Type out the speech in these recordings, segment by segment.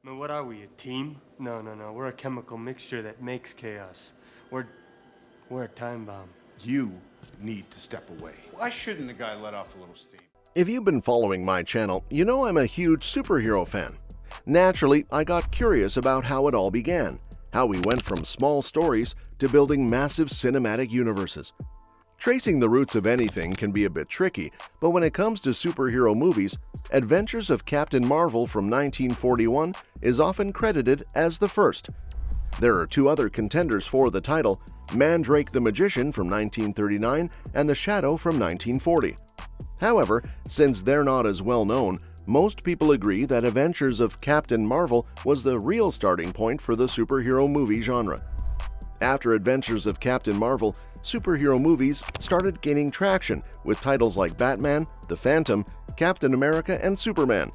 I mean, what are we, a team? No, no, no. We're a chemical mixture that makes chaos. We're a time bomb. You need to step away. Why shouldn't the guy let off a little steam? If you've been following my channel, you know I'm a huge superhero fan. Naturally, I got curious about how it all began, how we went from small stories to building massive cinematic universes. Tracing the roots of anything can be a bit tricky, but when it comes to superhero movies, Adventures of Captain Marvel from 1941 is often credited as the first. There are two other contenders for the title, Mandrake the Magician from 1939 and The Shadow from 1940. However, since they're not as well known, most people agree that Adventures of Captain Marvel was the real starting point for the superhero movie genre. After Adventures of Captain Marvel, superhero movies started gaining traction with titles like Batman, The Phantom, Captain America, and Superman.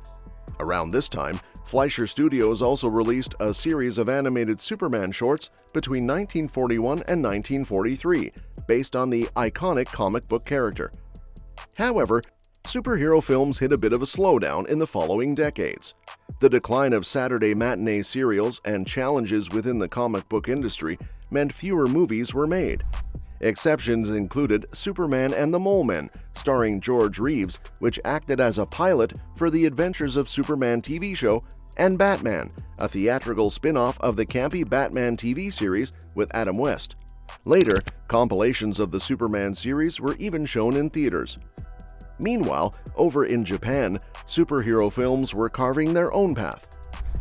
Around this time, Fleischer Studios also released a series of animated Superman shorts between 1941 and 1943, based on the iconic comic book character. However, superhero films hit a bit of a slowdown in the following decades. The decline of Saturday matinee serials and challenges within the comic book industry meant fewer movies were made. Exceptions included Superman and the Mole Men, starring George Reeves, which acted as a pilot for the Adventures of Superman TV show, and Batman, a theatrical spin-off of the campy Batman TV series with Adam West. Later, compilations of the Superman series were even shown in theaters. Meanwhile, over in Japan, superhero films were carving their own path.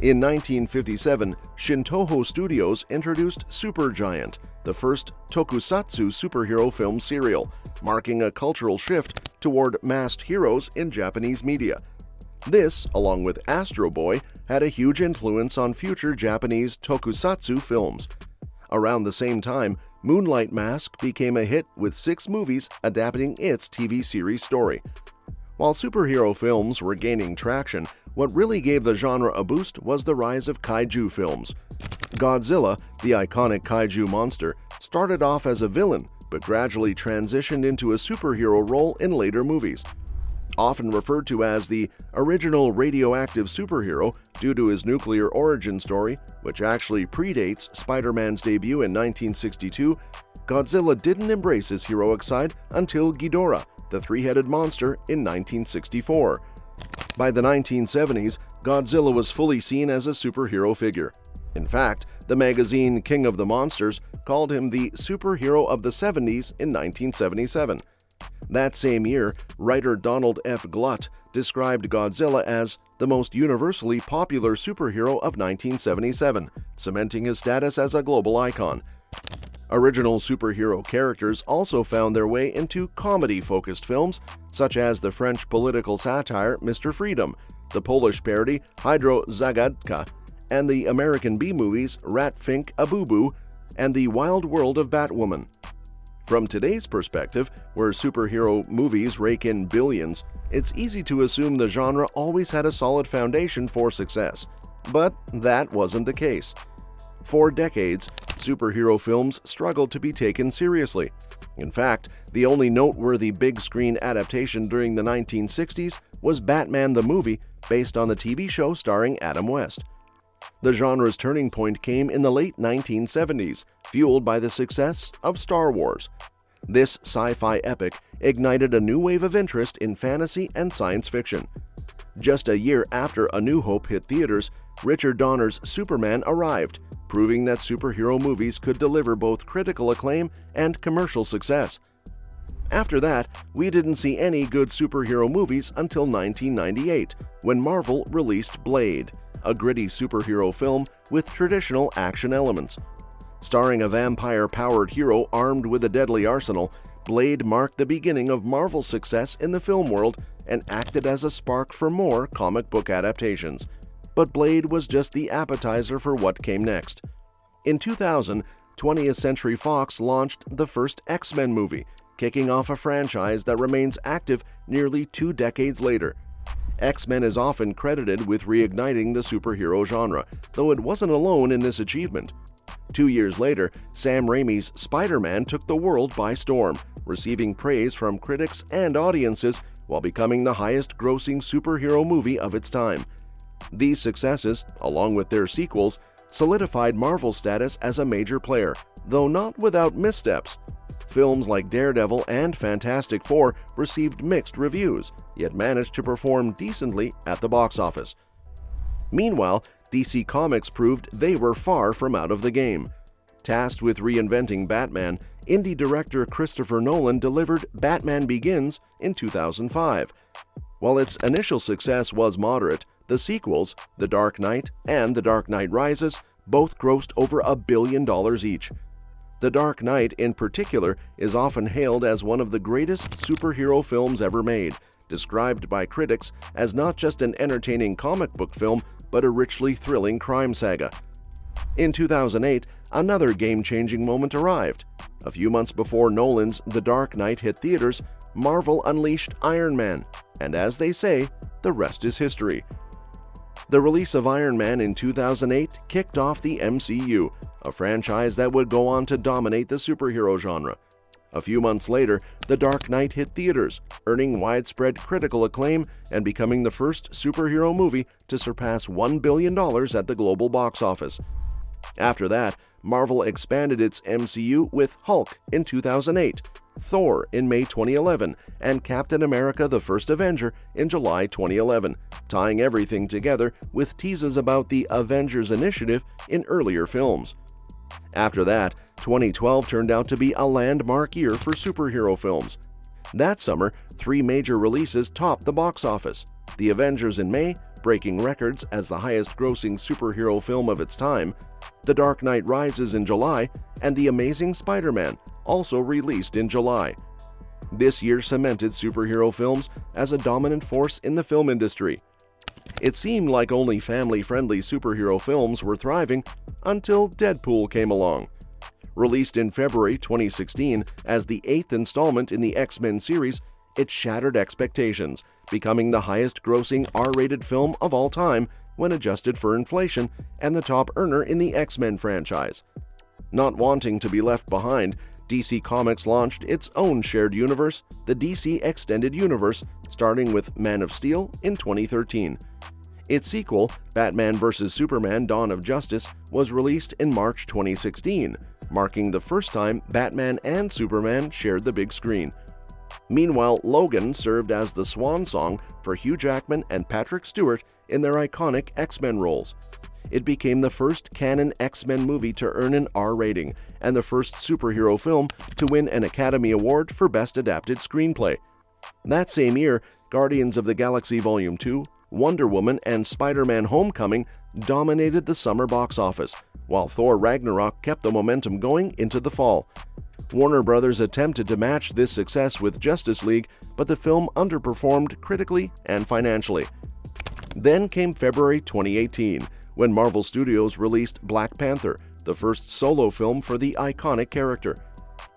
In 1957, Shintoho Studios introduced Supergiant, the first tokusatsu superhero film serial, marking a cultural shift toward masked heroes in Japanese media. This, along with Astro Boy, had a huge influence on future Japanese tokusatsu films. Around the same time, Moonlight Mask became a hit with 6 movies adapting its TV series story. While superhero films were gaining traction, what really gave the genre a boost was the rise of kaiju films. Godzilla, the iconic kaiju monster, started off as a villain but gradually transitioned into a superhero role in later movies. Often referred to as the original radioactive superhero due to his nuclear origin story, which actually predates Spider-Man's debut in 1962, Godzilla didn't embrace his heroic side until Ghidorah, the three-headed monster, in 1964. By the 1970s, Godzilla was fully seen as a superhero figure. In fact, the magazine King of the Monsters called him the superhero of the 70s in 1977. That same year, writer Donald F. Glutt described Godzilla as the most universally popular superhero of 1977, cementing his status as a global icon. Original superhero characters also found their way into comedy-focused films, such as the French political satire Mr. Freedom, the Polish parody Hydro Zagadka, and the American B-movies Rat Fink a Boo Boo and The Wild World of Batwoman. From today's perspective, where superhero movies rake in billions, it's easy to assume the genre always had a solid foundation for success. But that wasn't the case. For decades, superhero films struggled to be taken seriously. In fact, the only noteworthy big-screen adaptation during the 1960s was Batman the Movie, based on the TV show starring Adam West. The genre's turning point came in the late 1970s, fueled by the success of Star Wars. This sci-fi epic ignited a new wave of interest in fantasy and science fiction. Just a year after A New Hope hit theaters, Richard Donner's Superman arrived, proving that superhero movies could deliver both critical acclaim and commercial success. After that, we didn't see any good superhero movies until 1998, when Marvel released Blade, a gritty superhero film with traditional action elements. Starring a vampire-powered hero armed with a deadly arsenal, Blade marked the beginning of Marvel's success in the film world and acted as a spark for more comic book adaptations. But Blade was just the appetizer for what came next. In 2000, 20th Century Fox launched the first X-Men movie, kicking off a franchise that remains active nearly 2 decades later. X-Men is often credited with reigniting the superhero genre, though it wasn't alone in this achievement. 2 years later, Sam Raimi's Spider-Man took the world by storm, receiving praise from critics and audiences while becoming the highest-grossing superhero movie of its time. These successes, along with their sequels, solidified Marvel's status as a major player, though not without missteps. Films like Daredevil and Fantastic Four received mixed reviews, yet managed to perform decently at the box office. Meanwhile, DC Comics proved they were far from out of the game. Tasked with reinventing Batman, indie director Christopher Nolan delivered Batman Begins in 2005. While its initial success was moderate, the sequels, The Dark Knight and The Dark Knight Rises, both grossed over $1 billion each. The Dark Knight, in particular, is often hailed as one of the greatest superhero films ever made, described by critics as not just an entertaining comic book film, but a richly thrilling crime saga. In 2008, another game-changing moment arrived. A few months before Nolan's The Dark Knight hit theaters, Marvel unleashed Iron Man, and as they say, the rest is history. The release of Iron Man in 2008 kicked off the MCU, a franchise that would go on to dominate the superhero genre. A few months later, The Dark Knight hit theaters, earning widespread critical acclaim and becoming the first superhero movie to surpass $1 billion at the global box office. After that, Marvel expanded its MCU with Hulk in 2008, Thor in May 2011, and Captain America: The First Avenger in July 2011, tying everything together with teases about the Avengers initiative in earlier films. After that, 2012 turned out to be a landmark year for superhero films. That summer, 3 major releases topped the box office: The Avengers in May, breaking records as the highest-grossing superhero film of its time, The Dark Knight Rises in July, and The Amazing Spider-Man, also released in July. This year cemented superhero films as a dominant force in the film industry. It seemed like only family-friendly superhero films were thriving until Deadpool came along. Released in February 2016 as the 8th installment in the X-Men series, it shattered expectations, becoming the highest-grossing R-rated film of all time when adjusted for inflation and the top earner in the X-Men franchise. Not wanting to be left behind, DC Comics launched its own shared universe, the DC Extended Universe, starting with Man of Steel in 2013. Its sequel, Batman vs. Superman: Dawn of Justice, was released in March 2016, marking the first time Batman and Superman shared the big screen. Meanwhile, Logan served as the swan song for Hugh Jackman and Patrick Stewart in their iconic X-Men roles. It became the first canon X-Men movie to earn an R rating and the first superhero film to win an Academy Award for Best Adapted Screenplay. That same year, Guardians of the Galaxy Vol. 2, Wonder Woman, and Spider-Man: Homecoming dominated the summer box office, while Thor: Ragnarok kept the momentum going into the fall. Warner Brothers attempted to match this success with Justice League, but the film underperformed critically and financially. Then came February 2018, when Marvel Studios released Black Panther, the first solo film for the iconic character.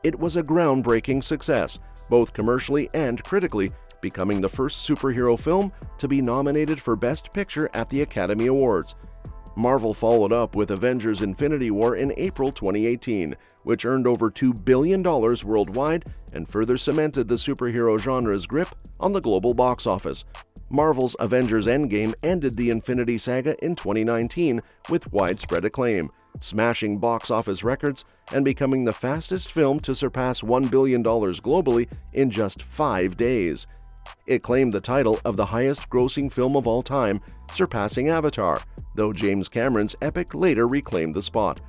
It was a groundbreaking success, both commercially and critically, becoming the first superhero film to be nominated for Best Picture at the Academy Awards. Marvel followed up with Avengers: Infinity War in April 2018, which earned over $2 billion worldwide and further cemented the superhero genre's grip on the global box office. Marvel's Avengers: Endgame ended the Infinity Saga in 2019 with widespread acclaim, smashing box office records and becoming the fastest film to surpass $1 billion globally in just 5 days. It claimed the title of the highest-grossing film of all time, surpassing Avatar, though James Cameron's epic later reclaimed the spot.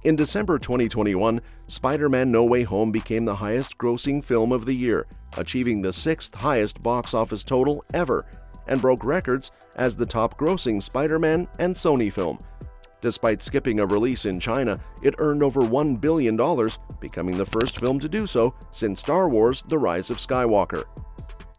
In December 2021, Spider-Man: No Way Home became the highest-grossing film of the year, achieving the 6th highest box office total ever, and broke records as the top-grossing Spider-Man and Sony film. Despite skipping a release in China, it earned over $1 billion, becoming the first film to do so since Star Wars: The Rise of Skywalker.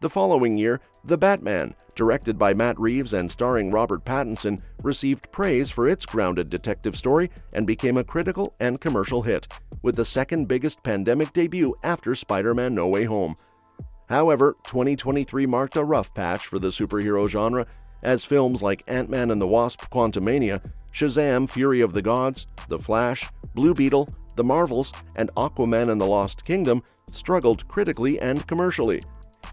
The following year, The Batman, directed by Matt Reeves and starring Robert Pattinson, received praise for its grounded detective story and became a critical and commercial hit, with the second biggest pandemic debut after Spider-Man: No Way Home. However, 2023 marked a rough patch for the superhero genre, as films like Ant-Man and the Wasp: Quantumania, Shazam: Fury of the Gods, The Flash, Blue Beetle, The Marvels, and Aquaman and the Lost Kingdom struggled critically and commercially.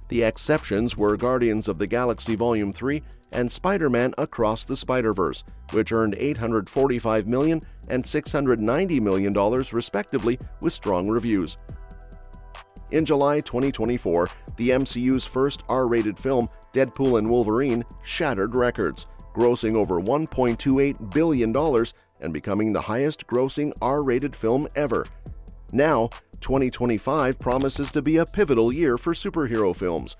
The exceptions were Guardians of the Galaxy Vol. 3 and Spider-Man Across the Spider-Verse, which earned $845 million and $690 million respectively with strong reviews. In July 2024, the MCU's first R-rated film, Deadpool and Wolverine, shattered records, grossing over $1.28 billion and becoming the highest-grossing R-rated film ever. Now, 2025 promises to be a pivotal year for superhero films.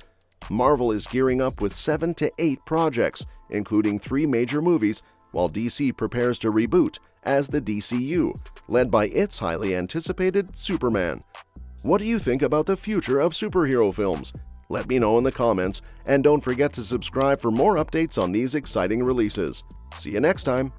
Marvel is gearing up with 7 to 8 projects, including 3 major movies, while DC prepares to reboot as the DCEU, led by its highly anticipated Superman. What do you think about the future of superhero films? Let me know in the comments, and don't forget to subscribe for more updates on these exciting releases. See you next time!